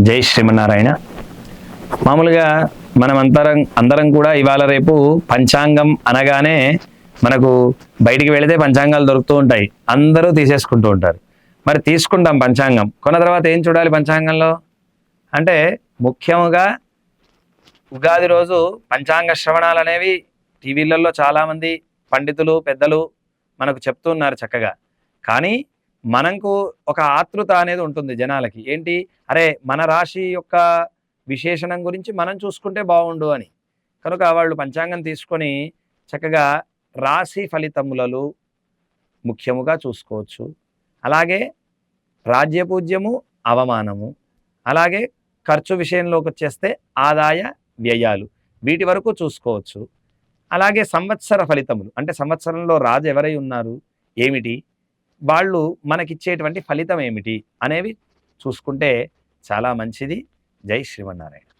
జై శ్రీమన్నారాయణ. మామూలుగా మనం అందరం కూడా ఇవాళ రేపు పంచాంగం అనగానే మనకు బయటికి వెళితే పంచాంగాలు దొరుకుతూ ఉంటాయి, అందరూ తీసేసుకుంటూ ఉంటారు. మరి తీసుకుంటాం పంచాంగం, కొన్న తర్వాత ఏం చూడాలి పంచాంగంలో అంటే ముఖ్యంగా ఉగాది రోజు పంచాంగ శ్రవణాలు అనేవి టీవీలలో చాలామంది పండితులు పెద్దలు మనకు చెప్తున్నారు చక్కగా. కానీ మనకు ఒక ఆతృత అనేది ఉంటుంది జనాలకి, ఏంటి అరే మన రాశి యొక్క విశేషణం గురించి మనం చూసుకుంటే బాగుండు అని. కనుక వాళ్ళు పంచాంగం తీసుకొని చక్కగా రాశి ఫలితములలో ముఖ్యముగా చూసుకోవచ్చు. అలాగే రాజ్యపూజ్యము, అవమానము, అలాగే ఖర్చు విషయంలోకి వచ్చేస్తే ఆదాయ వ్యయాలు, వీటి వరకు చూసుకోవచ్చు. అలాగే సంవత్సర ఫలితములు అంటే సంవత్సరంలో రాజు ఎవరై ఉన్నారు, ఏమిటి, వాళ్ళు మనకిచ్చేటువంటి ఫలితం ఏమిటి అనేవి చూసుకుంటే చాలా మంచిది. జై శ్రీమన్నారాయణ.